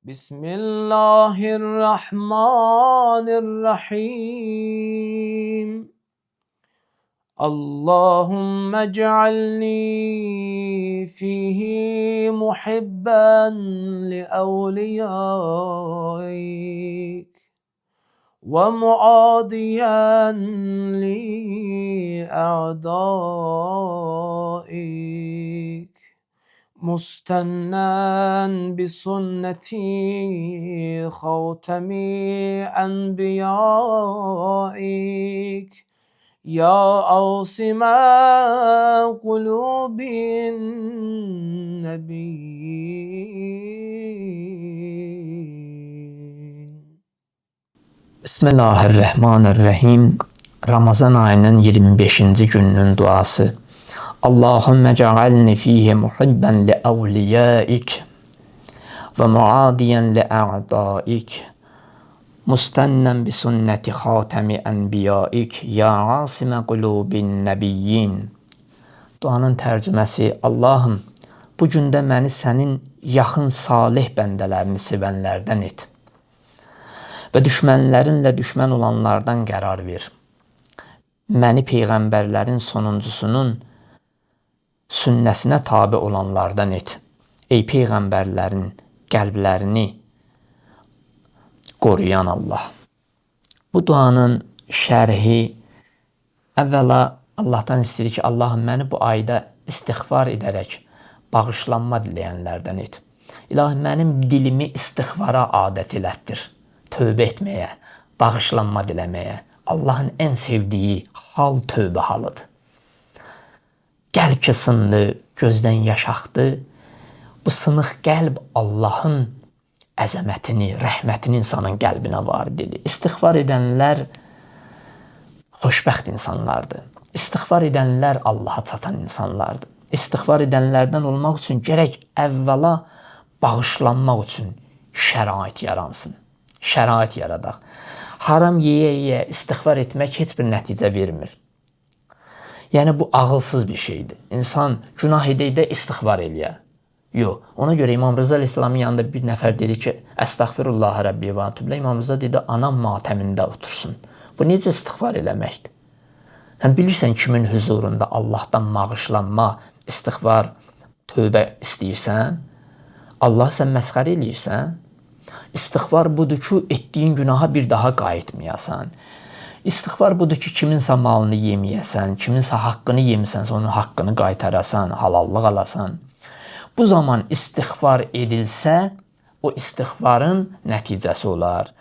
Bismillahirrahmanirrahim. Allahümme ec'alni fihi muhibben li evliyaik ve muadiyen li a'daik. مستنًا بسنة خاتم أنبيائك يا عاصم قلوب النبيين. Bismillahirrahmanirrahim. Ramazan ayının 25-ci gününün duası. Allahümme cealni fihi muhibben li evliyaik ve muadiyen li a'daik. Mustennen bi sünneti hatemi enbiyaik ya asime qulubin nebiyyin. Duanın tərcüməsi: Allahım, bu gündə məni sənin yaxın salih bəndələrini sevənlərdən et və düşmənlərinlə düşmən olanlardan qərar ver. Məni peyğəmbərlərin sonuncusunun sünnəsinə tabi olanlardan et. Ey peyğəmbərlərin qəlblərini qoruyan Allah. Bu duanın şərhi əvvəla Allahdan istəyir ki, Allahım məni bu ayda istiğfar edərək bağışlanma diləyənlərdən et. İlahi, mənim dilimi istiğfara adət elətdir. Tövbə etməyə, bağışlanma diləməyə. Allahın ən sevdiyi hal tövbə halıdır. Qəlb ki sındı, gözdən yaş axdı. Bu sınıq qəlb Allahın əzəmətini, rəhmətini insanın qəlbinə varid edir. İstiğfar edənlər xoşbəxt insanlardır. İstiğfar edənlər Allaha çatan insanlardır. İstiğfar edənlərdən olmaq üçün gərək əvvəla bağışlanmaq üçün şərait yaransın. Şərait yaradaq. Haram yeyə-yeyə istiğfar etmək heç bir nəticə vermir. Yəni bu ağılsız bir şeydir. İnsan günah edə-edə istiğfar eləyə. Yox. Ona görə İmam Rıza Aleyhisselamın yanında bir nəfər dedi ki, Əstəğfirullah Rəbbi və Atüblə. İmam Rıza dedi, anam matəmində otursun. Bu necə istiğfar eləməkdir? Sən bilirsən kimin huzurunda Allahdan bağışlanma, istiğfar, tövbə istəyirsən? Allah sən məsxər eləyirsən? İstiğfar budur ki, etdiyin günaha bir daha qayıtmayasan. İstiğfar budur ki, kiminsə malını yeməyəsən, kiminsə haqqını yemirsənsə, onun haqqını qaytarasan, halallıq alasan. Bu zaman istiğfar edilsə, o istiğfarın nəticəsi olar.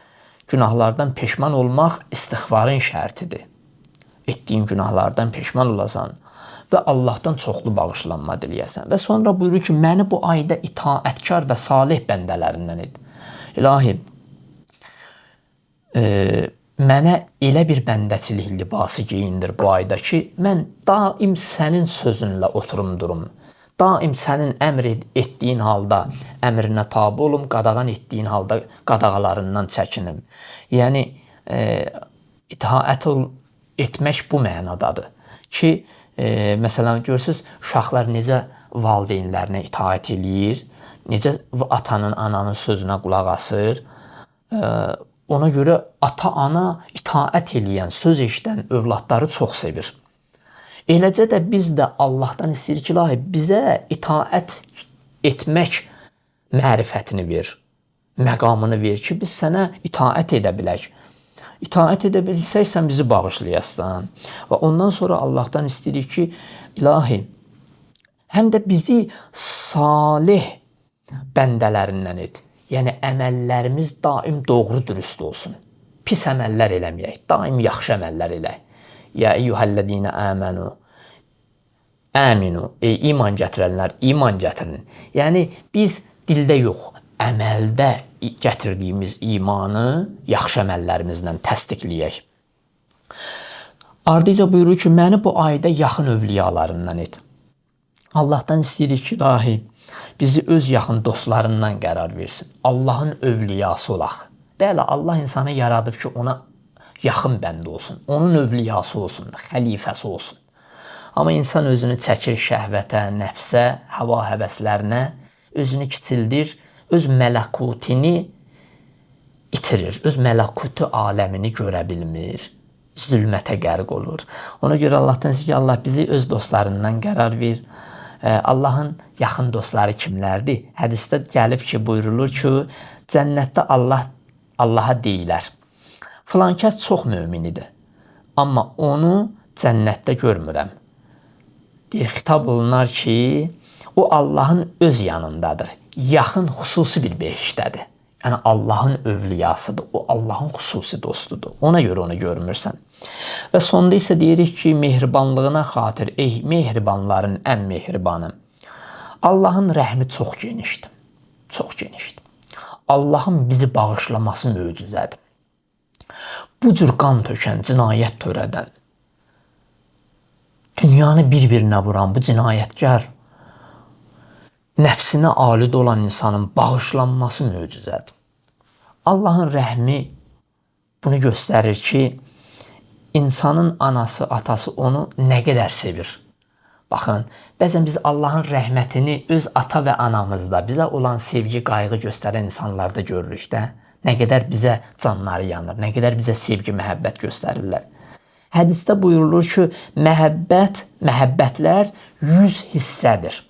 Günahlardan peşman olmaq istiğfarın şərtidir. Etdiyin günahlardan peşman olasan və Allahdan çoxlu bağışlanma diləyəsən. Və sonra buyurur ki, məni bu ayda itaətkar və salih bəndələrindən et. İlahi, mənə elə bir bəndəçilik libası geyindir bu ayda ki, mən daim sənin sözünlə oturum durum. Daim sənin əmr etdiyin halda əmrinə tabi olum, qadağan etdiyin halda qadağalarından çəkinim. Yəni, itaət etmək bu mənadadır ki, məsələn, görürsünüz, uşaqlar necə valideynlərinə itaət eləyir, necə atanın, ananın sözünə qulaq asır. Ona görə ata-ana itaət eləyən, söz eşidən övladları çox sevir. Eləcə də biz də Allahdan istəyir ki, ilahi, bizə itaət etmək mərifətini ver, məqamını ver ki, biz sənə itaət edə bilək. İtaət edə bilsək, sən bizi bağışlayasan. Və ondan sonra Allahdan istəyirik ki, ilahi, həm də bizi salih bəndələrindən et. Yəni, əməllərimiz daim doğru dürüst olsun. Pis əməllər eləməyək, daim yaxşı əməllər elək. Ya eyyuhəllədinə əmənu, əminu, ey iman gətirənlər, iman gətirin. Yəni, biz dildə yox, əməldə gətirdiyimiz imanı yaxşı əməllərimizlə təsdiqləyək. Ardıca buyurur ki, məni bu ayda yaxın övliyalarından et. Allahdan istəyirik ki, ilahi, bizi öz yaxın dostlarından qərar versin. Allahın övliyası olaq. Bəli, Allah insanı yaradıb ki, ona yaxın bəndə olsun. Onun övliyası olsun, xəlifəsi olsun. Amma insan özünü çəkir şəhvətə, nəfsə, hava həvəslərinə, özünü kiçildir öz mələkutini itirir, öz mələkuti aləmini görə bilmir, zülmətə qərq olur. Ona görə Allahdan istəyir ki, Allah bizi öz dostlarından qərar ver. Allahın yaxın dostları kimlərdir? Hədisdə gəlib ki, buyurulur ki, cənnətdə Allaha deyilər, filan kəs çox möminidir, amma onu cənnətdə görmürəm. Deyir, xitab olunar ki, o Allahın öz yanındadır, yaxın xüsusi bir behişdədir. Yəni Allahın övliyasıdır, o Allahın xüsusi dostudur. Ona görə onu görmürsən. Və sonda isə deyirik ki, mehribanlığına xatir, ey mehribanların ən mehribanı. Allahın rəhmi çox genişdir. Çox genişdir. Allahın bizi bağışlaması möcüzədir. Bu cür qan tökən, cinayət törədən, dünyanı bir-birinə vuran bu cinayətkar, nəfsinə alid olan insanın bağışlanması möcüzədir. Allahın rəhmi bunu göstərir ki, insanın anası, atası onu nə qədər sevir. Baxın, bəzən biz Allahın rəhmətini öz ata və anamızda, bizə olan sevgi, qayğı göstərən insanlarda görürük də, nə qədər bizə canları yanır, nə qədər bizə sevgi, məhəbbət göstərirlər. Hədisdə buyurulur ki, məhəbbətlər 100 hissədir.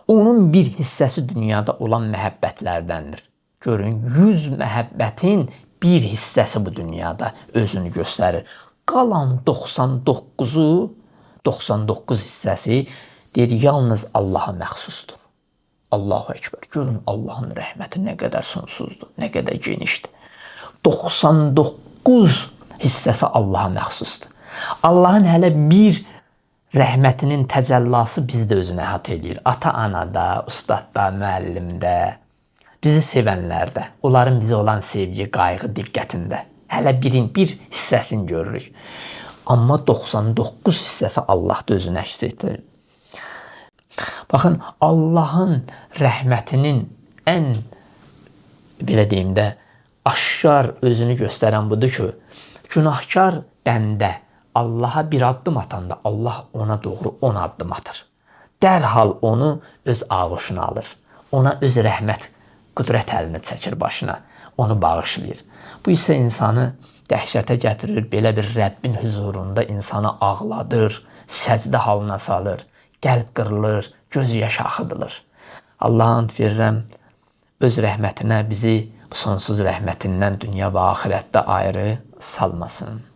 Onun bir hissəsi dünyada olan məhəbbətlərdəndir. Görün, 100 məhəbbətin bir hissəsi bu dünyada özünü göstərir. Qalan 99 hissəsi deyir, yalnız Allaha məxsusdur. Allahu Ekber. Görün, Allahın rəhməti nə qədər sonsuzdur, nə qədər genişdir. 99 hissəsi Allaha məxsusdur. Allahın hələ bir rəhmətinin təcəllası bizdə özünü əhatə edir. Ata-anada, ustadda, müəllimdə, bizi sevənlərdə, onların bizə olan sevgi, qayğı, diqqətində. Hələ bir hissəsini görürük. Amma 99 hissəsi Allahda özünü əks etdirir. Baxın, Allahın rəhmətinin ən, belə deyim də, aşkar özünü göstərən budur ki, günahkar bəndə Allaha bir addım atanda Allah ona doğru 10 addım atır. Dərhal onu öz ağuşuna alır. Ona öz rəhmət, qüdrət əlini çəkir başına. Onu bağışlayır. Bu isə insanı dəhşətə gətirir. Belə bir Rəbbin huzurunda insanı ağladır, səcdə halına salır, qəlb qırılır, göz yaşı axıdılır. Allah'a and verirəm, öz rəhmətinə bizi bu sonsuz rəhmətindən dünya və axirətdə ayrı salmasın.